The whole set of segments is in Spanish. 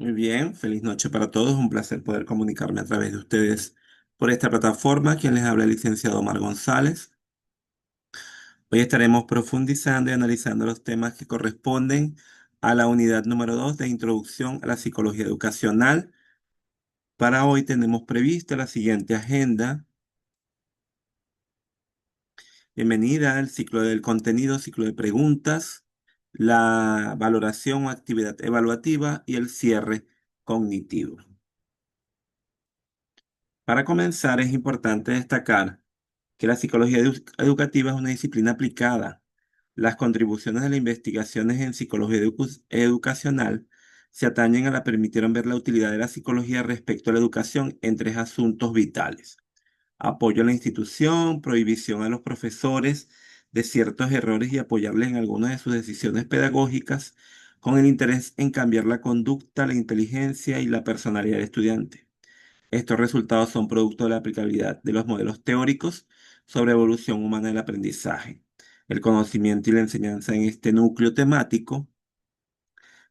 Muy bien, feliz noche para todos. Un placer poder comunicarme a través de ustedes por esta plataforma. Quien les habla el licenciado Omar González. Hoy estaremos profundizando y analizando los temas que corresponden a la unidad número 2 de Introducción a la Psicología Educacional. Para hoy tenemos prevista la siguiente agenda. Bienvenida al ciclo del contenido, ciclo de preguntas, la valoración o actividad evaluativa y el cierre cognitivo. Para comenzar, es importante destacar que la psicología educativa es una disciplina aplicada. Las contribuciones de las investigaciones en psicología educacional se atañen a la permitieron ver la utilidad de la psicología respecto a la educación en tres asuntos vitales: apoyo a la institución, prohibición a los profesores de ciertos errores y apoyarles en algunas de sus decisiones pedagógicas con el interés en cambiar la conducta, la inteligencia y la personalidad del estudiante. Estos resultados son producto de la aplicabilidad de los modelos teóricos sobre evolución humana del aprendizaje. El conocimiento y la enseñanza en este núcleo temático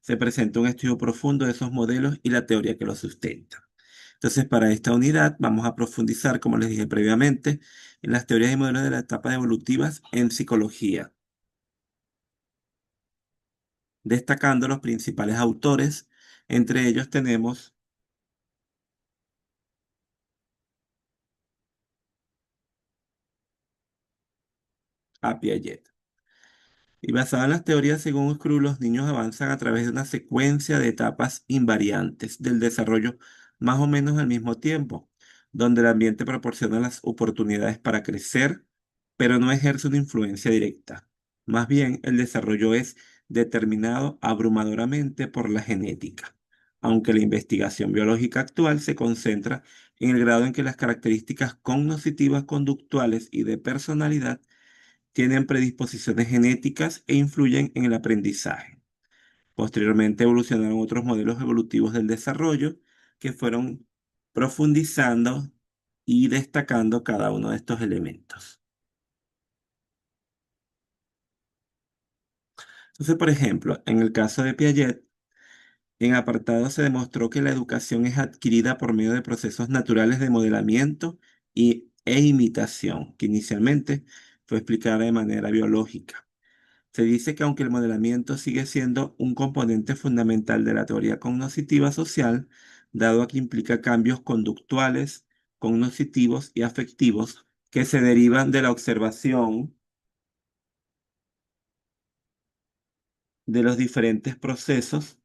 se presenta un estudio profundo de esos modelos y la teoría que los sustenta. Entonces, para esta unidad vamos a profundizar, como les dije previamente, en las teorías y modelos de las etapas evolutivas en psicología, destacando los principales autores. Entre ellos tenemos a Piaget. Y basada en las teorías, según Scrum, los niños avanzan a través de una secuencia de etapas invariantes del desarrollo más o menos al mismo tiempo, donde el ambiente proporciona las oportunidades para crecer, pero no ejerce una influencia directa. Más bien, el desarrollo es determinado abrumadoramente por la genética, aunque la investigación biológica actual se concentra en el grado en que las características cognitivas, conductuales y de personalidad tienen predisposiciones genéticas e influyen en el aprendizaje. Posteriormente evolucionaron otros modelos evolutivos del desarrollo que fueron profundizando y destacando cada uno de estos elementos. Entonces, por ejemplo, en el caso de Piaget, en apartado se demostró que la educación es adquirida por medio de procesos naturales de modelamiento e imitación, que inicialmente fue explicada de manera biológica. Se dice que aunque el modelamiento sigue siendo un componente fundamental de la teoría cognitiva social, dado que implica cambios conductuales, cognitivos y afectivos que se derivan de la observación de los diferentes procesos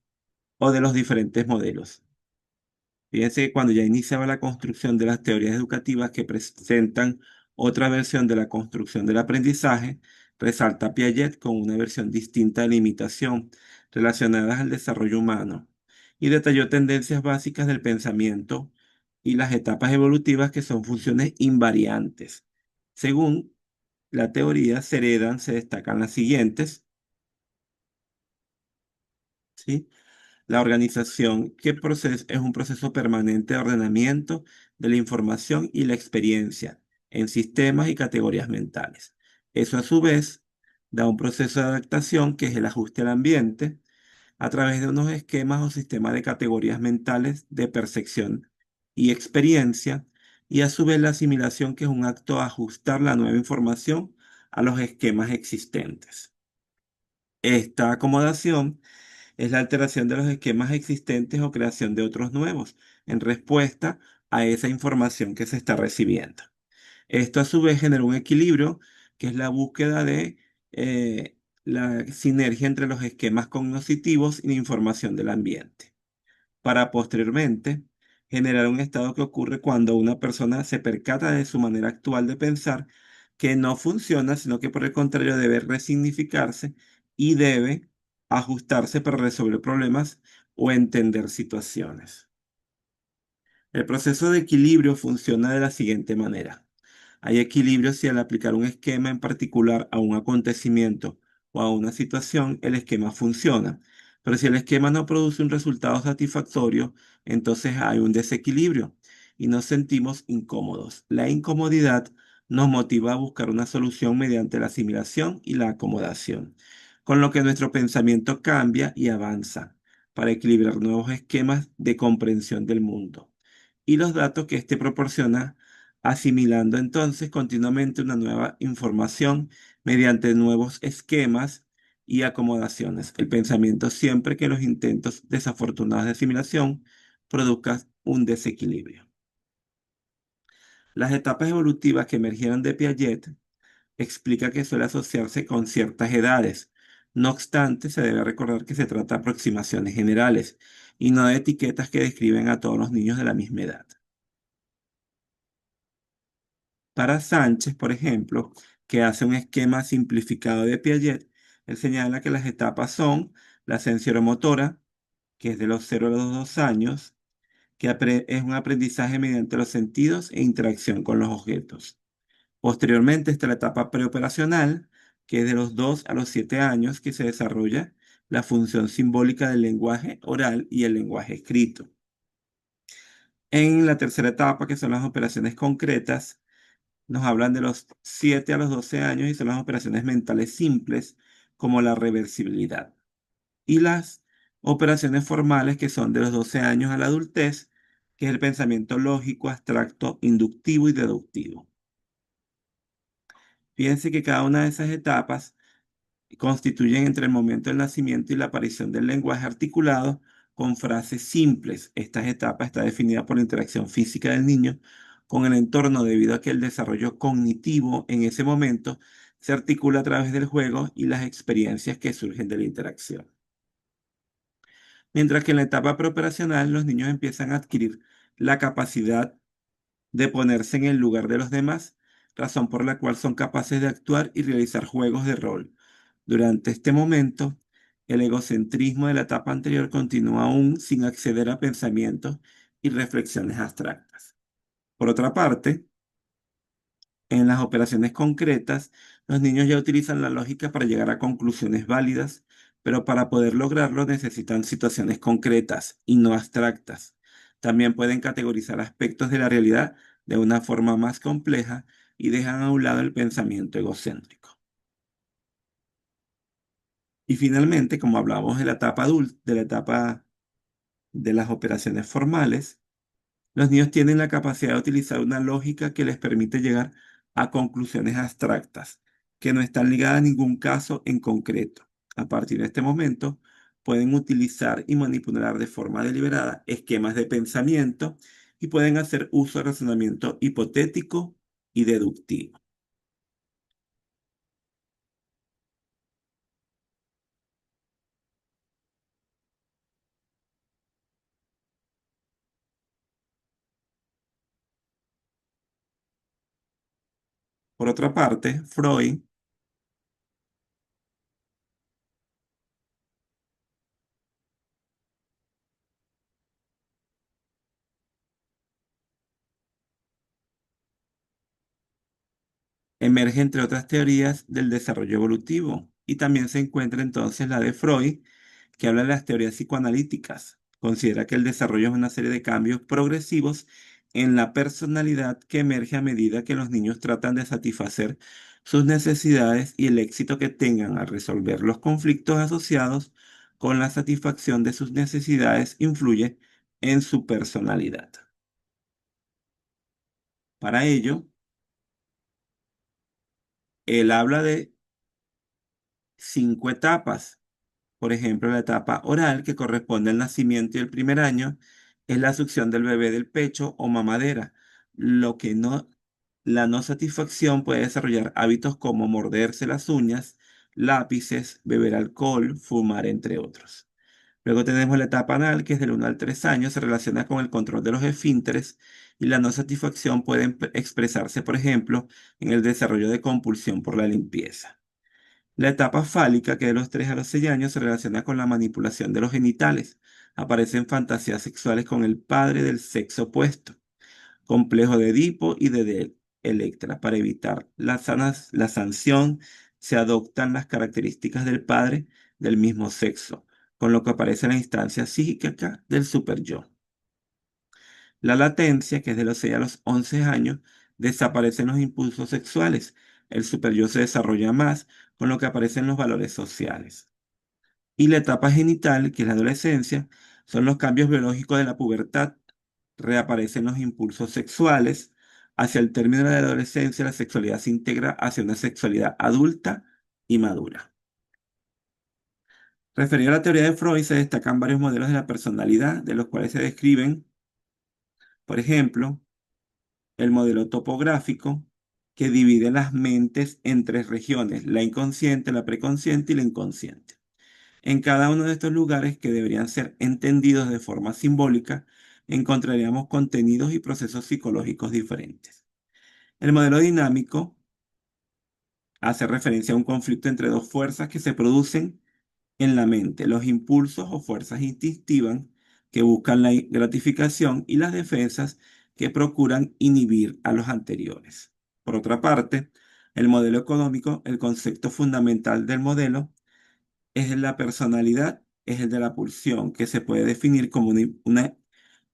o de los diferentes modelos. Fíjense que cuando ya iniciaba la construcción de las teorías educativas que presentan otra versión de la construcción del aprendizaje, resalta Piaget con una versión distinta de la imitación relacionadas al desarrollo humano y detalló tendencias básicas del pensamiento y las etapas evolutivas que son funciones invariantes. Según la teoría, se destacan las siguientes, ¿sí? La organización, es un proceso permanente de ordenamiento de la información y la experiencia en sistemas y categorías mentales. Eso a su vez da un proceso de adaptación que es el ajuste al ambiente a través de unos esquemas o sistemas de categorías mentales de percepción y experiencia, y a su vez la asimilación, que es un acto de ajustar la nueva información a los esquemas existentes. Esta acomodación es la alteración de los esquemas existentes o creación de otros nuevos en respuesta a esa información que se está recibiendo. Esto a su vez genera un equilibrio, que es la búsqueda de la sinergia entre los esquemas cognitivos y la información del ambiente, para posteriormente generar un estado que ocurre cuando una persona se percata de su manera actual de pensar, que no funciona, sino que por el contrario debe resignificarse y debe ajustarse para resolver problemas o entender situaciones. El proceso de equilibrio funciona de la siguiente manera. Hay equilibrio si al aplicar un esquema en particular a un acontecimiento o a una situación, el esquema funciona. Pero si el esquema no produce un resultado satisfactorio, entonces hay un desequilibrio y nos sentimos incómodos. La incomodidad nos motiva a buscar una solución mediante la asimilación y la acomodación, con lo que nuestro pensamiento cambia y avanza, para equilibrar nuevos esquemas de comprensión del mundo y los datos que éste proporciona, asimilando entonces continuamente una nueva información mediante nuevos esquemas y acomodaciones. El pensamiento siempre que los intentos desafortunados de asimilación produzcan un desequilibrio. Las etapas evolutivas que emergieron de Piaget explica que suele asociarse con ciertas edades. No obstante, se debe recordar que se trata de aproximaciones generales y no de etiquetas que describen a todos los niños de la misma edad. Para Sánchez, por ejemplo, que hace un esquema simplificado de Piaget, él señala que las etapas son la sensoromotora, que es de los 0 a los 2 años, que es un aprendizaje mediante los sentidos e interacción con los objetos. Posteriormente está la etapa preoperacional, que es de los 2 a los 7 años, que se desarrolla la función simbólica del lenguaje oral y el lenguaje escrito. En la tercera etapa, que son las operaciones concretas, nos hablan de los 7 a los 12 años y son las operaciones mentales simples, como la reversibilidad. Y las operaciones formales, que son de los 12 años a la adultez, que es el pensamiento lógico, abstracto, inductivo y deductivo. Fíjense que cada una de esas etapas constituyen entre el momento del nacimiento y la aparición del lenguaje articulado con frases simples. Esta etapa está definida por la interacción física del niño con el entorno debido a que el desarrollo cognitivo en ese momento se articula a través del juego y las experiencias que surgen de la interacción. Mientras que en la etapa preoperacional los niños empiezan a adquirir la capacidad de ponerse en el lugar de los demás, razón por la cual son capaces de actuar y realizar juegos de rol. Durante este momento, el egocentrismo de la etapa anterior continúa aún sin acceder a pensamientos y reflexiones abstractas. Por otra parte, en las operaciones concretas, los niños ya utilizan la lógica para llegar a conclusiones válidas, pero para poder lograrlo necesitan situaciones concretas y no abstractas. También pueden categorizar aspectos de la realidad de una forma más compleja y dejan a un lado el pensamiento egocéntrico. Y finalmente, como hablamos de la etapa adulta, de la etapa de las operaciones formales, los niños tienen la capacidad de utilizar una lógica que les permite llegar a conclusiones abstractas, que no están ligadas a ningún caso en concreto. A partir de este momento, pueden utilizar y manipular de forma deliberada esquemas de pensamiento y pueden hacer uso de razonamiento hipotético y deductivo. Por otra parte, Freud emerge entre otras teorías del desarrollo evolutivo y también se encuentra entonces la de Freud, que habla de las teorías psicoanalíticas. Considera que el desarrollo es una serie de cambios progresivos en la personalidad que emerge a medida que los niños tratan de satisfacer sus necesidades y el éxito que tengan al resolver los conflictos asociados con la satisfacción de sus necesidades influye en su personalidad. Para ello, él habla de 5 etapas. Por ejemplo, la etapa oral, que corresponde al nacimiento y el primer año, es la succión del bebé del pecho o mamadera. Lo que no, la no satisfacción puede desarrollar hábitos como morderse las uñas, lápices, beber alcohol, fumar, entre otros. Luego tenemos la etapa anal, que es del 1 al 3 años, se relaciona con el control de los esfínteres y la no satisfacción puede expresarse, por ejemplo, en el desarrollo de compulsión por la limpieza. La etapa fálica, que de los 3 a los 6 años se relaciona con la manipulación de los genitales. Aparecen fantasías sexuales con el padre del sexo opuesto, complejo de Edipo y de Electra. Para evitar la sanción, se adoptan las características del padre del mismo sexo, con lo que aparece la instancia psíquica del superyo. La latencia, que es de los 6 a los 11 años, desaparecen los impulsos sexuales. El superyo se desarrolla más, con lo que aparecen los valores sociales. Y la etapa genital, que es la adolescencia, son los cambios biológicos de la pubertad. Reaparecen los impulsos sexuales. Hacia el término de la adolescencia, la sexualidad se integra hacia una sexualidad adulta y madura. Referido a la teoría de Freud, se destacan varios modelos de la personalidad, de los cuales se describen, por ejemplo, el modelo topográfico, que divide las mentes en tres regiones: la inconsciente, la preconsciente y la inconsciente. En cada uno de estos lugares, que deberían ser entendidos de forma simbólica, encontraríamos contenidos y procesos psicológicos diferentes. El modelo dinámico hace referencia a un conflicto entre dos fuerzas que se producen en la mente: los impulsos o fuerzas instintivas que buscan la gratificación y las defensas que procuran inhibir a los anteriores. Por otra parte, el modelo económico, el concepto fundamental del modelo, es la personalidad, es el de la pulsión, que se puede definir como una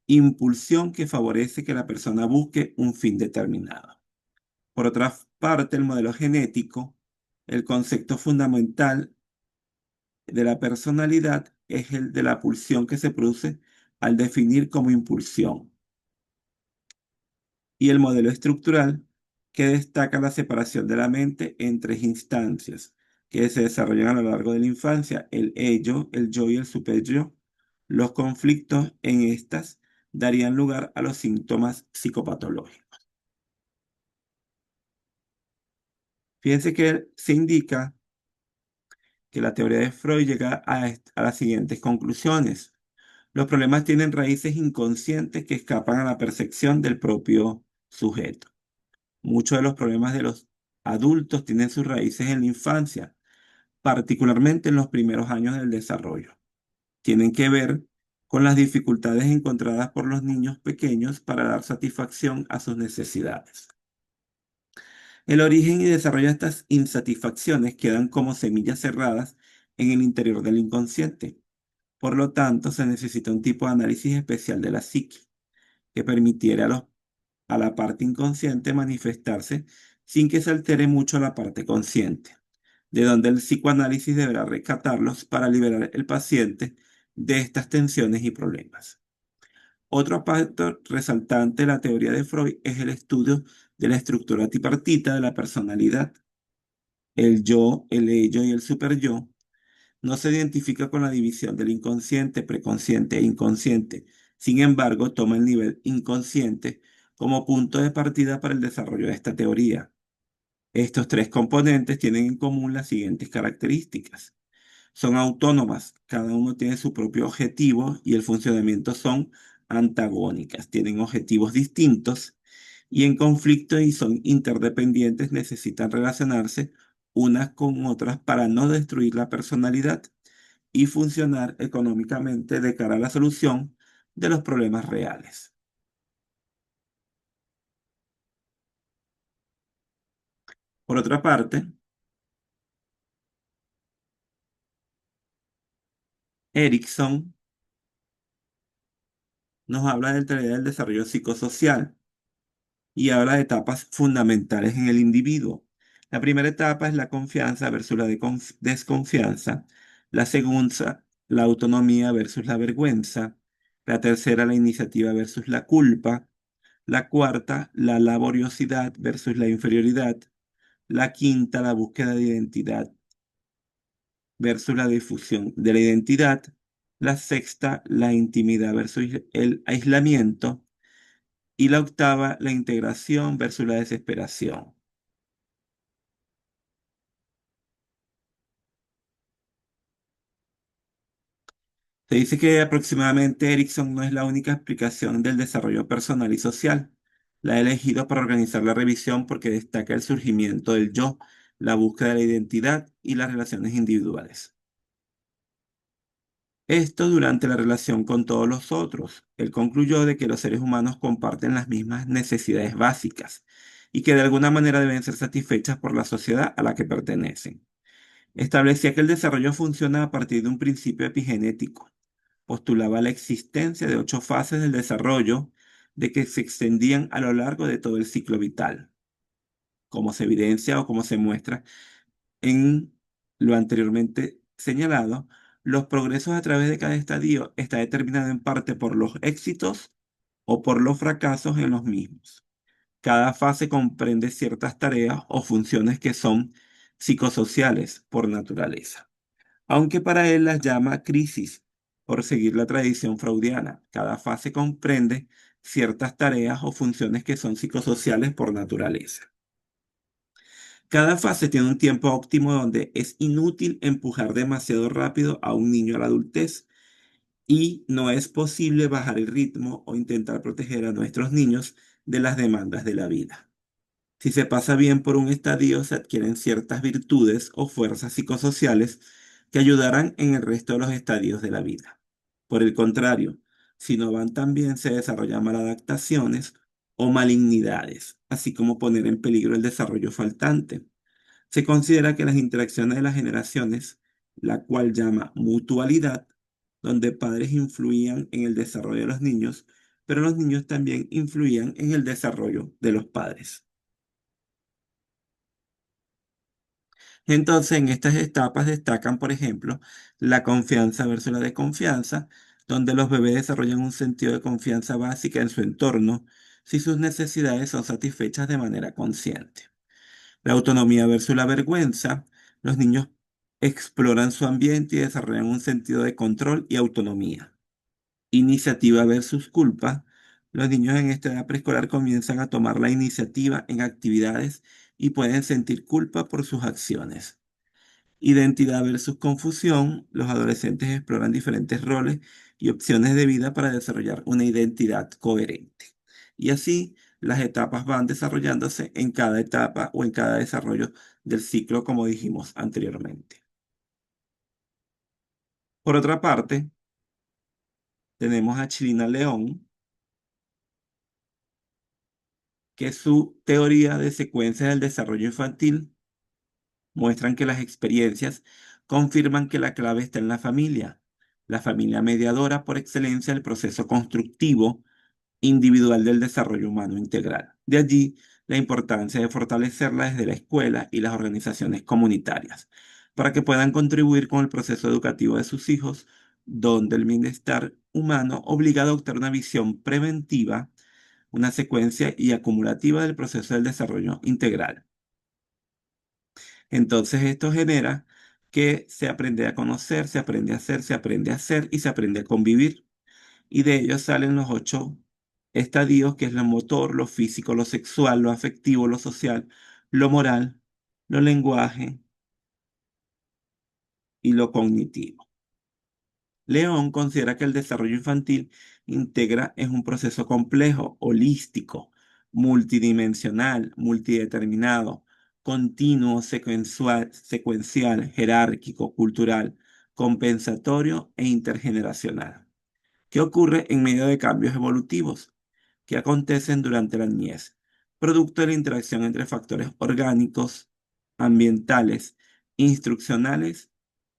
impulsión que favorece que la persona busque un fin determinado. Por otra parte, el modelo genético, el concepto fundamental de la personalidad, es el de la pulsión que se produce al definir como impulsión. Y el modelo estructural, que destaca la separación de la mente en tres instancias que se desarrollan a lo largo de la infancia: el ello, el yo y el superyo. Los conflictos en estas darían lugar a los síntomas psicopatológicos. Fíjense que se indica que la teoría de Freud llega a las siguientes conclusiones. Los problemas tienen raíces inconscientes que escapan a la percepción del propio sujeto. Muchos de los problemas de los adultos tienen sus raíces en la infancia, particularmente en los primeros años del desarrollo. Tienen que ver con las dificultades encontradas por los niños pequeños para dar satisfacción a sus necesidades. El origen y desarrollo de estas insatisfacciones quedan como semillas cerradas en el interior del inconsciente. Por lo tanto, se necesita un tipo de análisis especial de la psique que permitiera a la parte inconsciente manifestarse sin que se altere mucho la parte consciente, de donde el psicoanálisis deberá rescatarlos para liberar el paciente de estas tensiones y problemas. Otro aspecto resaltante de la teoría de Freud es el estudio de la estructura tripartita de la personalidad. El yo, el ello y el superyo no se identifica con la división del inconsciente, preconsciente e inconsciente. Sin embargo, toma el nivel inconsciente como punto de partida para el desarrollo de esta teoría. Estos tres componentes tienen en común las siguientes características. Son autónomas, cada uno tiene su propio objetivo y el funcionamiento son antagónicas, tienen objetivos distintos y en conflicto y son interdependientes, necesitan relacionarse unas con otras para no destruir la personalidad y funcionar económicamente de cara a la solución de los problemas reales. Por otra parte, Erickson nos habla de teoría del desarrollo psicosocial y habla de etapas fundamentales en el individuo. La primera etapa es la confianza versus la desconfianza. La segunda, la autonomía versus la vergüenza. La tercera, la iniciativa versus la culpa. La cuarta, la laboriosidad versus la inferioridad. La quinta, la búsqueda de identidad versus la difusión de la identidad. La sexta, la intimidad versus el aislamiento. Y la octava, la integración versus la desesperación. Se dice que aproximadamente Erickson no es la única explicación del desarrollo personal y social. La ha elegido para organizar la revisión porque destaca el surgimiento del yo, la búsqueda de la identidad y las relaciones individuales. Esto durante la relación con todos los otros. Él concluyó de que los seres humanos comparten las mismas necesidades básicas y que de alguna manera deben ser satisfechas por la sociedad a la que pertenecen. Establecía que el desarrollo funciona a partir de un principio epigenético. Postulaba la existencia de 8 fases del desarrollo de que se extendían a lo largo de todo el ciclo vital, como se evidencia o como se muestra en lo anteriormente señalado. Los progresos a través de cada estadio está determinado en parte por los éxitos o por los fracasos en los mismos. Cada fase comprende ciertas tareas o funciones que son psicosociales por naturaleza, aunque para él las llama crisis, por seguir la tradición freudiana. Cada fase comprende ciertas tareas o funciones que son psicosociales por naturaleza. Cada fase tiene un tiempo óptimo donde es inútil empujar demasiado rápido a un niño a la adultez y no es posible bajar el ritmo o intentar proteger a nuestros niños de las demandas de la vida. Si se pasa bien por un estadio, se adquieren ciertas virtudes o fuerzas psicosociales que ayudarán en el resto de los estadios de la vida. Por el contrario, si no van tan bien, se desarrollan maladaptaciones o malignidades, así como poner en peligro el desarrollo faltante. Se considera que las interacciones de las generaciones, la cual llama mutualidad, donde padres influían en el desarrollo de los niños, pero los niños también influían en el desarrollo de los padres. Entonces, en estas etapas destacan, por ejemplo, la confianza versus la desconfianza, donde los bebés desarrollan un sentido de confianza básica en su entorno si sus necesidades son satisfechas de manera consciente. La autonomía versus la vergüenza, los niños exploran su ambiente y desarrollan un sentido de control y autonomía. Iniciativa versus culpa, los niños en esta edad preescolar comienzan a tomar la iniciativa en actividades y pueden sentir culpa por sus acciones. Identidad versus confusión. Los adolescentes exploran diferentes roles y opciones de vida para desarrollar una identidad coherente. Y así las etapas van desarrollándose en cada etapa o en cada desarrollo del ciclo, como dijimos anteriormente. Por otra parte, tenemos a Chilina León, que su teoría de secuencias del desarrollo infantil muestran que las experiencias confirman que la clave está en la familia mediadora por excelencia del proceso constructivo individual del desarrollo humano integral. De allí la importancia de fortalecerla desde la escuela y las organizaciones comunitarias, para que puedan contribuir con el proceso educativo de sus hijos, donde el bienestar humano obliga a adoptar una visión preventiva, una secuencia y acumulativa del proceso del desarrollo integral. Entonces esto genera que se aprende a conocer, se aprende a hacer, se aprende a hacer y se aprende a convivir. Y de ellos salen los 8 estadios, que es lo motor, lo físico, lo sexual, lo afectivo, lo social, lo moral, lo lenguaje y lo cognitivo. León considera que el desarrollo infantil integra es un proceso complejo, holístico, multidimensional, multideterminado, continuo, secuencial, jerárquico, cultural, compensatorio e intergeneracional, que ocurre en medio de cambios evolutivos que acontecen durante la niñez, producto de la interacción entre factores orgánicos, ambientales, instruccionales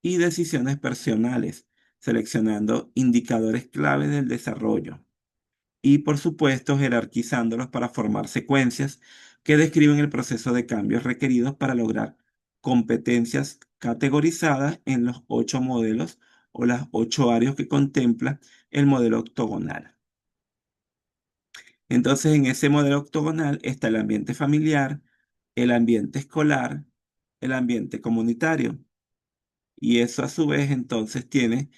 y decisiones personales, seleccionando indicadores clave del desarrollo y, por supuesto, jerarquizándolos para formar secuencias que describen el proceso de cambios requeridos para lograr competencias categorizadas en los 8 modelos o las 8 áreas que contempla el modelo octogonal. Entonces, en ese modelo octogonal está el ambiente familiar, el ambiente escolar, el ambiente comunitario. Y eso a su vez entonces tiene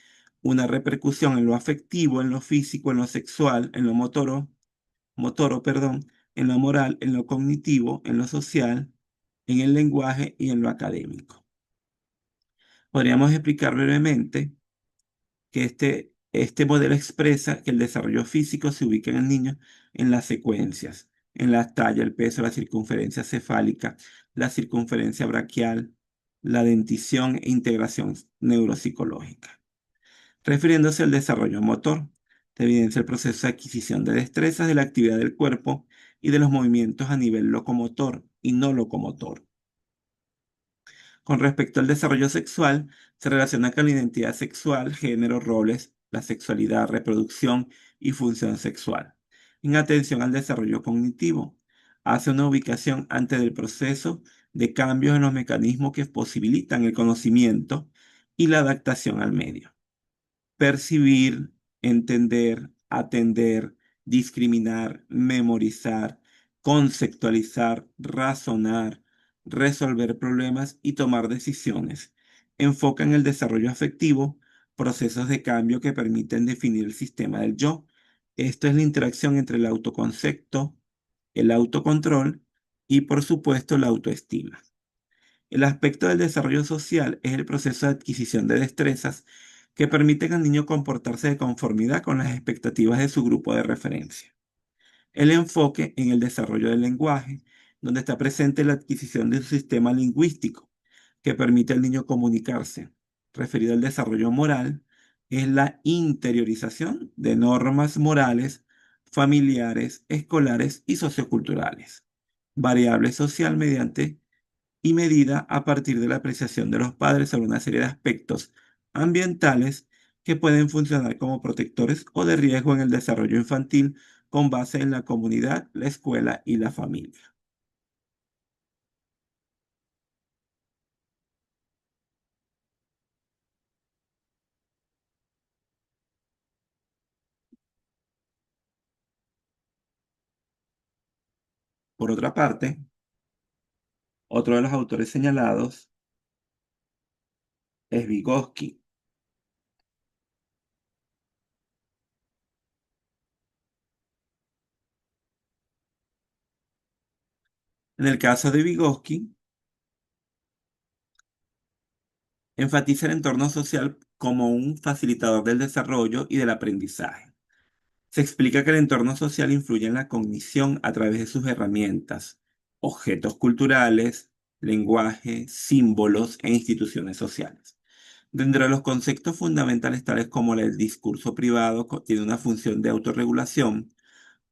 una repercusión en lo afectivo, en lo físico, en lo sexual, en lo motoro, en lo moral, en lo cognitivo, en lo social, en el lenguaje y en lo académico. Podríamos explicar brevemente que este modelo expresa que el desarrollo físico se ubica en el niño en las secuencias, en la talla, el peso, la circunferencia cefálica, la circunferencia braquial, la dentición e integración neuropsicológica. Refiriéndose al desarrollo motor, te evidencia el proceso de adquisición de destrezas de la actividad del cuerpo y de los movimientos a nivel locomotor y no locomotor. Con respecto al desarrollo sexual, se relaciona con la identidad sexual, género, roles, la sexualidad, reproducción y función sexual. En atención al desarrollo cognitivo, hace una ubicación antes del proceso de cambios en los mecanismos que posibilitan el conocimiento y la adaptación al medio. Percibir, entender, atender, discriminar, memorizar, conceptualizar, razonar, resolver problemas y tomar decisiones. Enfocan el desarrollo afectivo, procesos de cambio que permiten definir el sistema del yo. Esto es la interacción entre el autoconcepto, el autocontrol y, por supuesto, la autoestima. El aspecto del desarrollo social es el proceso de adquisición de destrezas que permiten al niño comportarse de conformidad con las expectativas de su grupo de referencia. El enfoque en el desarrollo del lenguaje, donde está presente la adquisición de un sistema lingüístico que permite al niño comunicarse. Referido al desarrollo moral, es la interiorización de normas morales, familiares, escolares y socioculturales, variable social mediante y medida a partir de la apreciación de los padres sobre una serie de aspectos ambientales que pueden funcionar como protectores o de riesgo en el desarrollo infantil con base en la comunidad, la escuela y la familia. Por otra parte, otro de los autores señalados es Vygotsky. En el caso de Vygotsky, enfatiza el entorno social como un facilitador del desarrollo y del aprendizaje. Se explica que el entorno social influye en la cognición a través de sus herramientas, objetos culturales, lenguaje, símbolos e instituciones sociales. Dentro de los conceptos fundamentales tales como el discurso privado tiene una función de autorregulación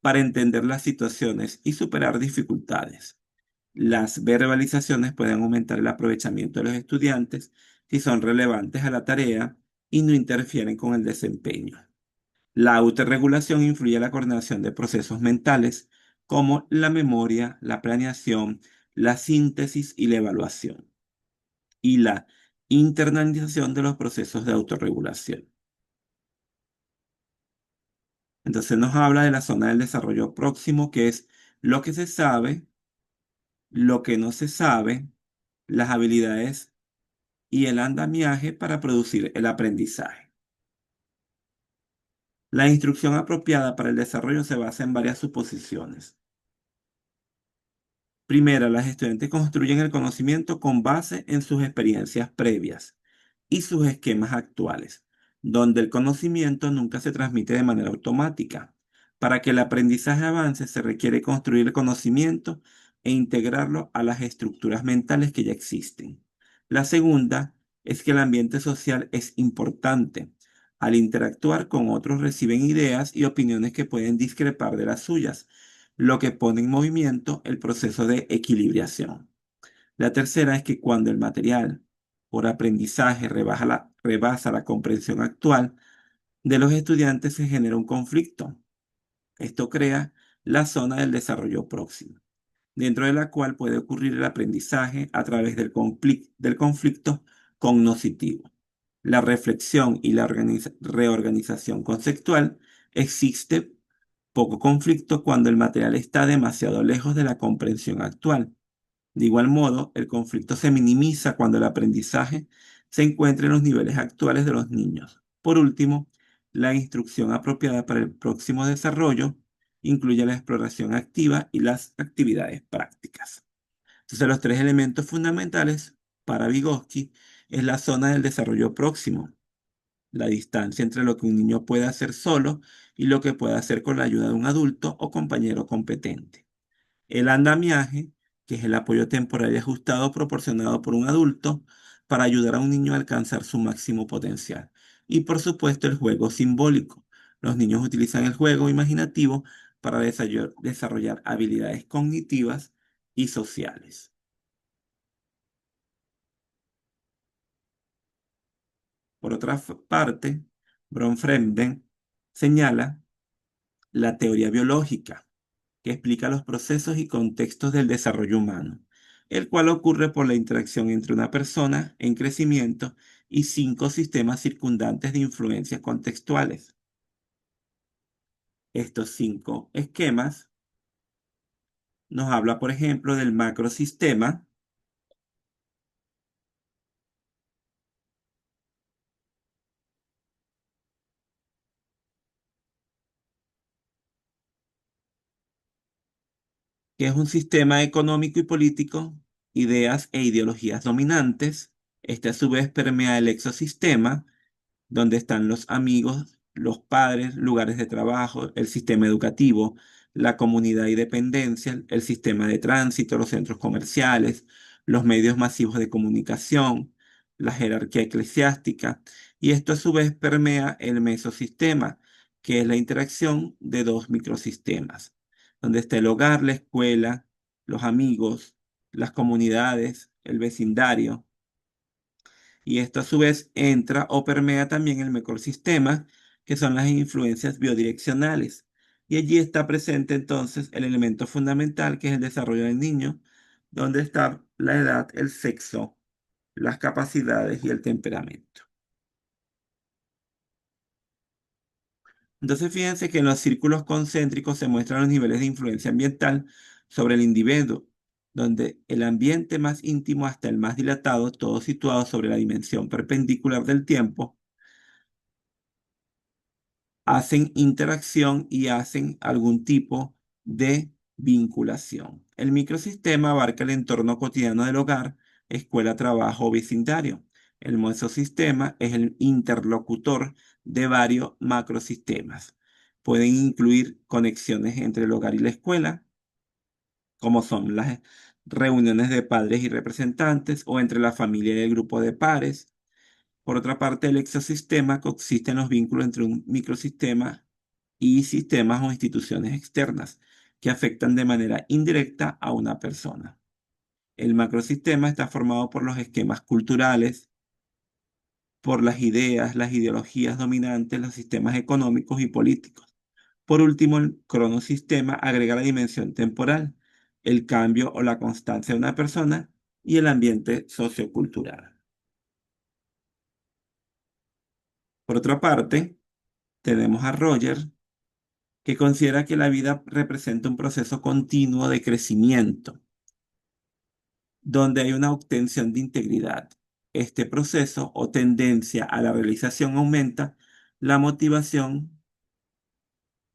para entender las situaciones y superar dificultades. Las verbalizaciones pueden aumentar el aprovechamiento de los estudiantes si son relevantes a la tarea y no interfieren con el desempeño. La autorregulación influye en la coordinación de procesos mentales como la memoria, la planeación, la síntesis y la evaluación, y la internalización de los procesos de autorregulación. Entonces nos habla de la zona del desarrollo próximo, que es lo que se sabe, lo que no se sabe, las habilidades y el andamiaje para producir el aprendizaje. La instrucción apropiada para el desarrollo se basa en varias suposiciones. Primera, las estudiantes construyen el conocimiento con base en sus experiencias previas y sus esquemas actuales, donde el conocimiento nunca se transmite de manera automática. Para que el aprendizaje avance se requiere construir el conocimiento e integrarlo a las estructuras mentales que ya existen. La segunda es que el ambiente social es importante. Al interactuar con otros reciben ideas y opiniones que pueden discrepar de las suyas, lo que pone en movimiento el proceso de equilibración. La tercera es que cuando el material por aprendizaje rebasa la comprensión actual de los estudiantes se genera un conflicto. Esto crea la zona del desarrollo próximo, dentro de la cual puede ocurrir el aprendizaje a través del conflicto cognoscitivo. La reflexión y la reorganización conceptual existe poco conflicto cuando el material está demasiado lejos de la comprensión actual. De igual modo, el conflicto se minimiza cuando el aprendizaje se encuentra en los niveles actuales de los niños. Por último, la instrucción apropiada para el próximo desarrollo incluye la exploración activa y las actividades prácticas. Entonces, los tres elementos fundamentales para Vygotsky es la zona del desarrollo próximo, la distancia entre lo que un niño puede hacer solo y lo que puede hacer con la ayuda de un adulto o compañero competente. El andamiaje, que es el apoyo temporal y ajustado proporcionado por un adulto para ayudar a un niño a alcanzar su máximo potencial. Y por supuesto el juego simbólico. Los niños utilizan el juego imaginativo para desarrollar habilidades cognitivas y sociales. Por otra parte, Bronfremden señala la teoría biológica, que explica los procesos y contextos del desarrollo humano, el cual ocurre por la interacción entre una persona en crecimiento y 5 sistemas circundantes de influencias contextuales. Estos 5 esquemas nos habla, por ejemplo, del macrosistema, que es un sistema económico y político, ideas e ideologías dominantes. Este a su vez permea el exosistema, donde están los amigos, los padres, lugares de trabajo, el sistema educativo, la comunidad y dependencia, el sistema de tránsito, los centros comerciales, los medios masivos de comunicación, la jerarquía eclesiástica, y esto a su vez permea el mesosistema, que es la interacción de dos microsistemas, donde está el hogar, la escuela, los amigos, las comunidades, el vecindario, y esto a su vez entra o permea también el microsistema, que son las influencias biodireccionales. Y allí está presente entonces el elemento fundamental, que es el desarrollo del niño, donde está la edad, el sexo, las capacidades y el temperamento. Entonces fíjense que en los círculos concéntricos se muestran los niveles de influencia ambiental sobre el individuo, donde el ambiente más íntimo hasta el más dilatado, todo situado sobre la dimensión perpendicular del tiempo, hacen interacción y hacen algún tipo de vinculación. El microsistema abarca el entorno cotidiano del hogar, escuela, trabajo o vecindario. El mesosistema es el interlocutor de varios macrosistemas. Pueden incluir conexiones entre el hogar y la escuela, como son las reuniones de padres y representantes o entre la familia y el grupo de pares. Por otra parte, el exosistema consiste en los vínculos entre un microsistema y sistemas o instituciones externas que afectan de manera indirecta a una persona. El macrosistema está formado por los esquemas culturales, por las ideas, las ideologías dominantes, los sistemas económicos y políticos. Por último, el cronosistema agrega la dimensión temporal, el cambio o la constancia de una persona y el ambiente sociocultural. Por otra parte, tenemos a Roger, que considera que la vida representa un proceso continuo de crecimiento, donde hay una obtención de integridad. Este proceso o tendencia a la realización aumenta la motivación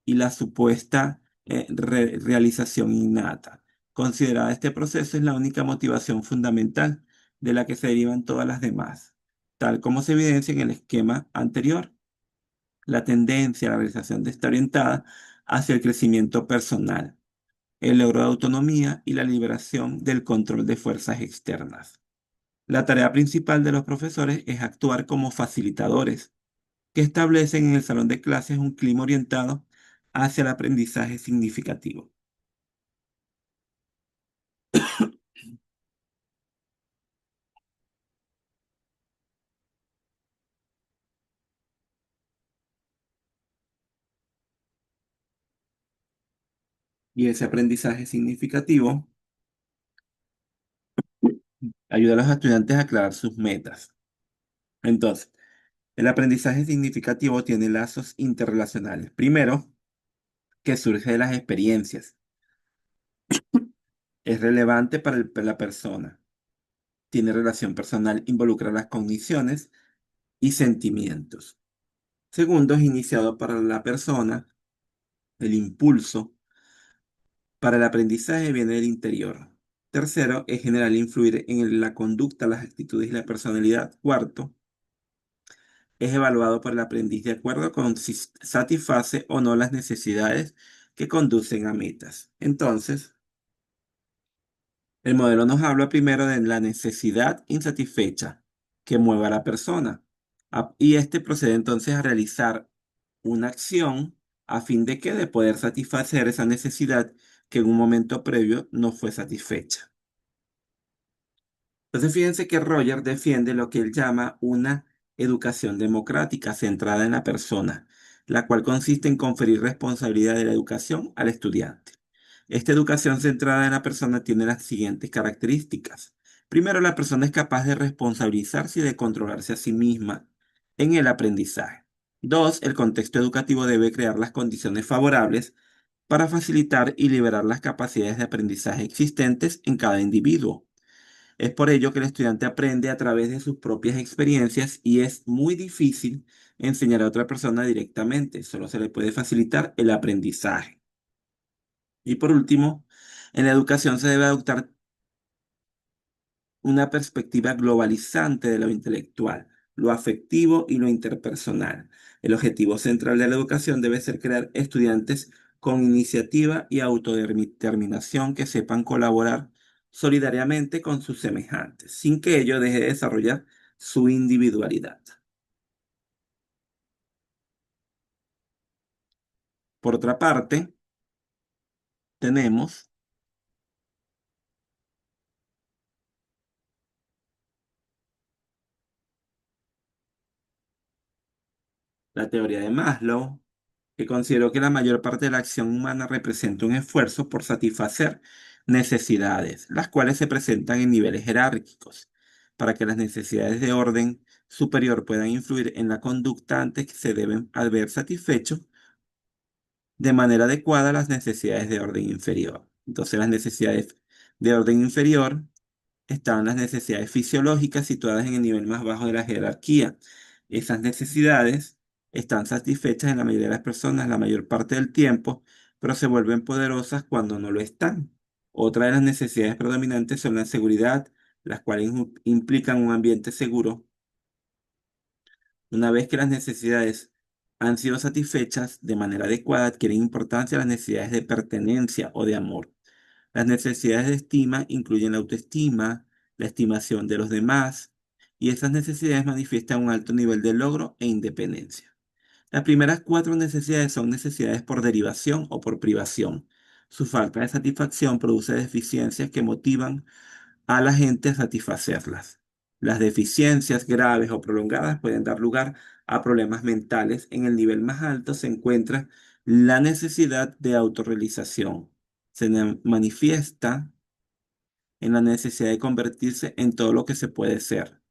y la supuesta realización innata. Considerada este proceso es la única motivación fundamental de la que se derivan todas las demás, tal como se evidencia en el esquema anterior. La tendencia a la realización está orientada hacia el crecimiento personal, el logro de autonomía y la liberación del control de fuerzas externas. La tarea principal de los profesores es actuar como facilitadores, que establecen en el salón de clases un clima orientado hacia el aprendizaje significativo. Y ese aprendizaje significativo ayuda a los estudiantes a aclarar sus metas. Entonces, el aprendizaje significativo tiene lazos interrelacionales. Primero, que surge de las experiencias. Es relevante para la persona. Tiene relación personal, involucra las cogniciones y sentimientos. Segundo, es iniciado para la persona. El impulso para el aprendizaje viene del interior. Tercero, es general influir en la conducta, las actitudes y la personalidad. Cuarto, es evaluado por el aprendiz de acuerdo con si satisface o no las necesidades que conducen a metas. Entonces, el modelo nos habla primero de la necesidad insatisfecha que mueve a la persona. Y este procede entonces a realizar una acción a fin de que de poder satisfacer esa necesidad que en un momento previo no fue satisfecha. Entonces fíjense que Roger defiende lo que él llama una educación democrática centrada en la persona, la cual consiste en conferir responsabilidad de la educación al estudiante. Esta educación centrada en la persona tiene las siguientes características. Primero, la persona es capaz de responsabilizarse y de controlarse a sí misma en el aprendizaje. Dos, el contexto educativo debe crear las condiciones favorables para facilitar y liberar las capacidades de aprendizaje existentes en cada individuo. Es por ello que el estudiante aprende a través de sus propias experiencias y es muy difícil enseñar a otra persona directamente, solo se le puede facilitar el aprendizaje. Y por último, en la educación se debe adoptar una perspectiva globalizante de lo intelectual, lo afectivo y lo interpersonal. El objetivo central de la educación debe ser crear estudiantes con iniciativa y autodeterminación que sepan colaborar solidariamente con sus semejantes, sin que ello deje de desarrollar su individualidad. Por otra parte, tenemos la teoría de Maslow, que consideró que la mayor parte de la acción humana representa un esfuerzo por satisfacer necesidades, las cuales se presentan en niveles jerárquicos. Para que las necesidades de orden superior puedan influir en la conducta antes que se deben haber satisfecho de manera adecuada las necesidades de orden inferior. Entonces, las necesidades de orden inferior estaban las necesidades fisiológicas situadas en el nivel más bajo de la jerarquía. Esas necesidades están satisfechas en la mayoría de las personas la mayor parte del tiempo, pero se vuelven poderosas cuando no lo están. Otra de las necesidades predominantes son la seguridad, las cuales implican un ambiente seguro. Una vez que las necesidades han sido satisfechas de manera adecuada, adquieren importancia las necesidades de pertenencia o de amor. Las necesidades de estima incluyen la autoestima, la estimación de los demás, y esas necesidades manifiestan un alto nivel de logro e independencia. Las primeras cuatro necesidades son necesidades por derivación o por privación. Su falta de satisfacción produce deficiencias que motivan a la gente a satisfacerlas. Las deficiencias graves o prolongadas pueden dar lugar a problemas mentales. En el nivel más alto se encuentra la necesidad de autorrealización. Manifiesta en la necesidad de convertirse en todo lo que se puede ser.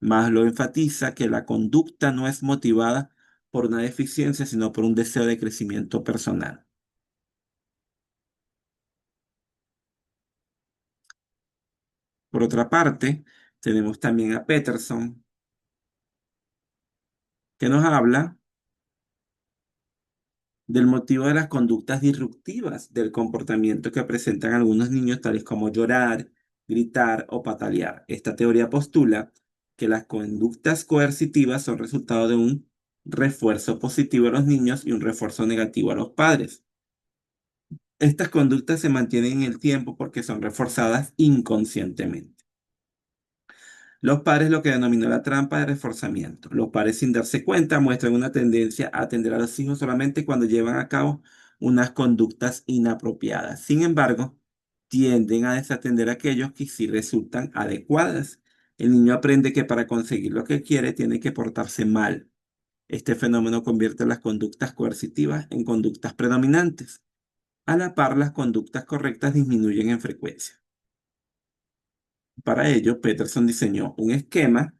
Más lo enfatiza que la conducta no es motivada por una deficiencia, sino por un deseo de crecimiento personal. Por otra parte, tenemos también a Peterson, que nos habla del motivo de las conductas disruptivas del comportamiento que presentan algunos niños, tales como llorar, gritar o patalear. Esta teoría postula que las conductas coercitivas son resultado de un refuerzo positivo a los niños y un refuerzo negativo a los padres. Estas conductas se mantienen en el tiempo porque son reforzadas inconscientemente. Los padres lo que denominó la trampa de reforzamiento. Los padres sin darse cuenta muestran una tendencia a atender a los hijos solamente cuando llevan a cabo unas conductas inapropiadas. Sin embargo, tienden a desatender a aquellos que sí resultan adecuadas. El niño aprende que para conseguir lo que quiere tiene que portarse mal. Este fenómeno convierte las conductas coercitivas en conductas predominantes. A la par, las conductas correctas disminuyen en frecuencia. Para ello, Peterson diseñó un esquema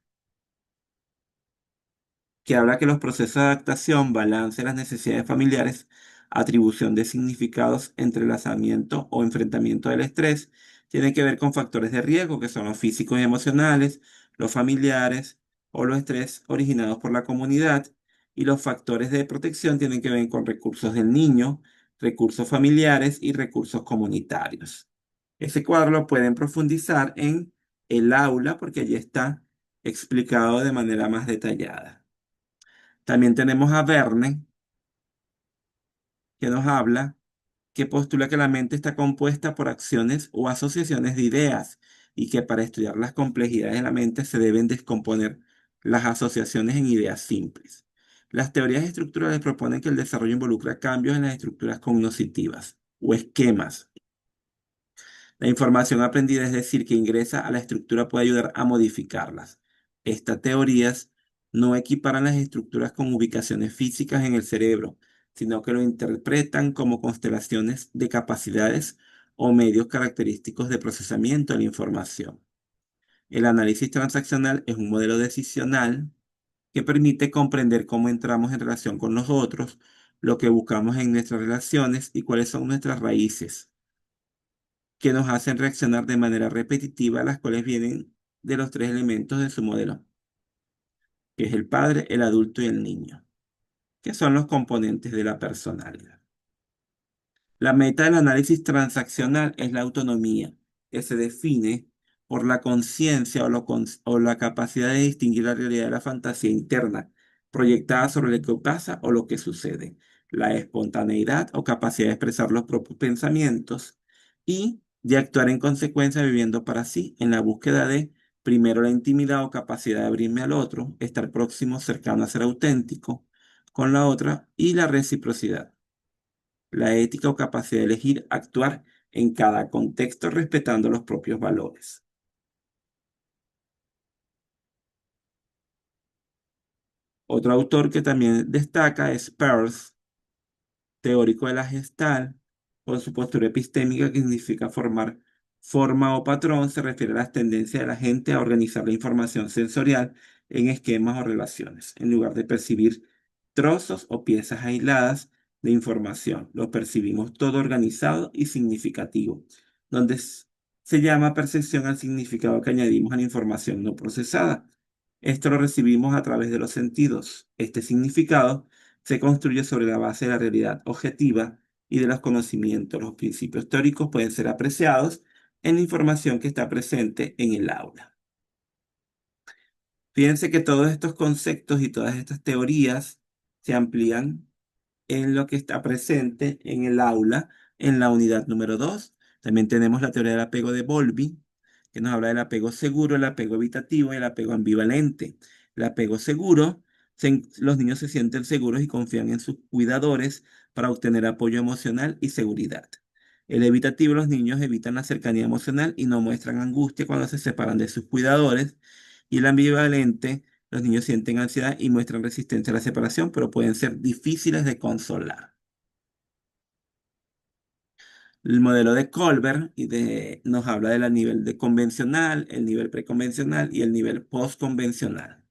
que habla que los procesos de adaptación, balance de las necesidades familiares, atribución de significados, entrelazamiento o enfrentamiento del estrés, tienen que ver con factores de riesgo que son los físicos y emocionales, los familiares o los estrés originados por la comunidad, y los factores de protección tienen que ver con recursos del niño, recursos familiares y recursos comunitarios. Ese cuadro lo pueden profundizar en el aula porque allí está explicado de manera más detallada. También tenemos a Verne, que nos habla, que postula que la mente está compuesta por acciones o asociaciones de ideas y que para estudiar las complejidades de la mente se deben descomponer las asociaciones en ideas simples. Las teorías estructurales proponen que el desarrollo involucra cambios en las estructuras cognitivas o esquemas. La información aprendida, es decir, que ingresa a la estructura, puede ayudar a modificarlas. Estas teorías no equiparan las estructuras con ubicaciones físicas en el cerebro, sino que lo interpretan como constelaciones de capacidades o medios característicos de procesamiento de la información. El análisis transaccional es un modelo decisional que permite comprender cómo entramos en relación con los otros, lo que buscamos en nuestras relaciones y cuáles son nuestras raíces, que nos hacen reaccionar de manera repetitiva, las cuales vienen de los tres elementos de su modelo, que es el padre, el adulto y el niño, que son los componentes de la personalidad. La meta del análisis transaccional es la autonomía, que se define por la conciencia o la capacidad de distinguir la realidad de la fantasía interna, proyectada sobre lo que pasa o lo que sucede, la espontaneidad o capacidad de expresar los propios pensamientos y de actuar en consecuencia viviendo para sí en la búsqueda de, primero, la intimidad o capacidad de abrirme al otro, estar próximo, cercano a ser auténtico con la otra y la reciprocidad, la ética o capacidad de elegir actuar en cada contexto respetando los propios valores. Otro autor que también destaca es Peirce, teórico de la Gestalt, con su postura epistémica que significa formar forma o patrón, se refiere a las tendencias de la gente a organizar la información sensorial en esquemas o relaciones, en lugar de percibir trozos o piezas aisladas de información. Lo percibimos todo organizado y significativo, donde se llama percepción al significado que añadimos a la información no procesada. Esto lo recibimos a través de los sentidos. Este significado se construye sobre la base de la realidad objetiva y de los conocimientos. Los principios teóricos pueden ser apreciados en la información que está presente en el aula. Fíjense que todos estos conceptos y todas estas teorías se amplían en lo que está presente en el aula en la unidad número 2. También tenemos la teoría del apego de Bowlby, que nos habla del apego seguro, el apego evitativo y el apego ambivalente. El apego seguro, los niños se sienten seguros y confían en sus cuidadores para obtener apoyo emocional y seguridad. El evitativo, los niños evitan la cercanía emocional y no muestran angustia cuando se separan de sus cuidadores. Y el ambivalente, los niños sienten ansiedad y muestran resistencia a la separación, pero pueden ser difíciles de consolar. El modelo de Colbert nos habla del nivel de convencional, el nivel preconvencional y el nivel postconvencional.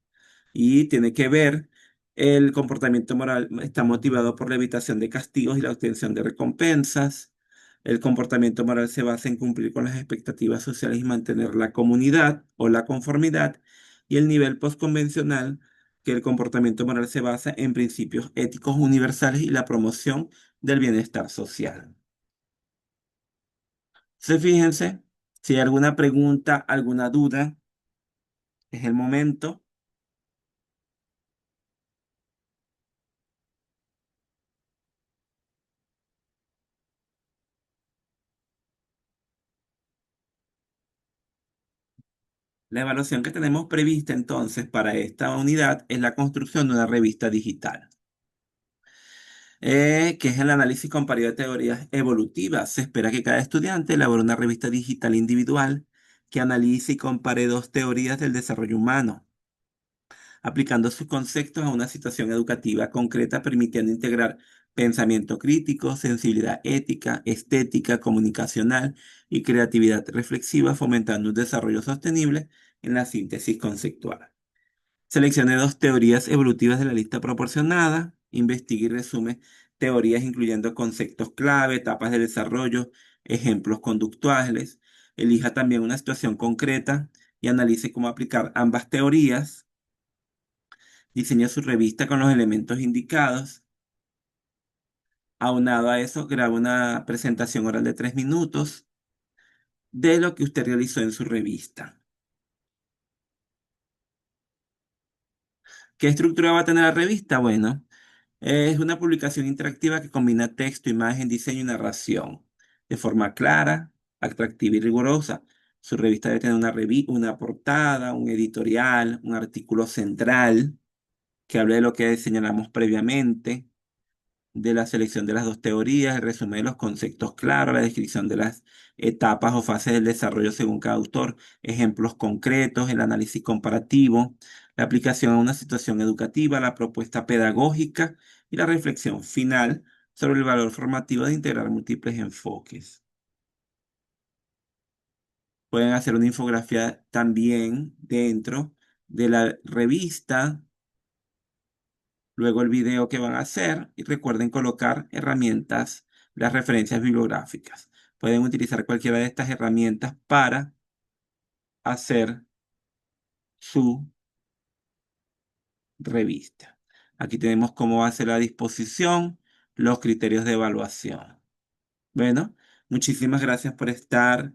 Y tiene que ver, el comportamiento moral está motivado por la evitación de castigos y la obtención de recompensas. El comportamiento moral se basa en cumplir con las expectativas sociales y mantener la comunidad o la conformidad. Y el nivel postconvencional, que el comportamiento moral se basa en principios éticos universales y la promoción del bienestar social. Entonces, fíjense, si hay alguna pregunta, alguna duda, es el momento. La evaluación que tenemos prevista entonces para esta unidad es la construcción de una revista digital, que es el análisis comparado de teorías evolutivas. Se espera que cada estudiante elabore una revista digital individual que analice y compare dos teorías del desarrollo humano, aplicando sus conceptos a una situación educativa concreta, permitiendo integrar pensamiento crítico, sensibilidad ética, estética, comunicacional y creatividad reflexiva, fomentando un desarrollo sostenible en la síntesis conceptual. Seleccione dos teorías evolutivas de la lista proporcionada, investigue y resume teorías incluyendo conceptos clave, etapas de desarrollo, ejemplos conductuales. Elija también una situación concreta y analice cómo aplicar ambas teorías. Diseña su revista con los elementos indicados. Aunado a eso, graba una presentación oral de 3 minutos de lo que usted realizó en su revista. ¿Qué estructura va a tener la revista? Bueno, es una publicación interactiva que combina texto, imagen, diseño y narración de forma clara, atractiva y rigurosa. Su revista debe tener una portada, un editorial, un artículo central que hable de lo que señalamos previamente, de la selección de las dos teorías, el resumen de los conceptos claros, la descripción de las etapas o fases del desarrollo según cada autor, ejemplos concretos, el análisis comparativo, la aplicación a una situación educativa, la propuesta pedagógica y la reflexión final sobre el valor formativo de integrar múltiples enfoques. Pueden hacer una infografía también dentro de la revista, luego el video que van a hacer y recuerden colocar herramientas, las referencias bibliográficas. Pueden utilizar cualquiera de estas herramientas para hacer su revista. Aquí tenemos cómo va a ser la disposición, los criterios de evaluación. Bueno, muchísimas gracias por estar,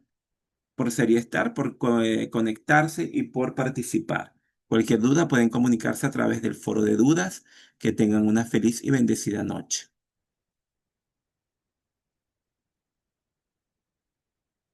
por ser y estar, por conectarse y por participar. Cualquier duda pueden comunicarse a través del foro de dudas. Que tengan una feliz y bendecida noche.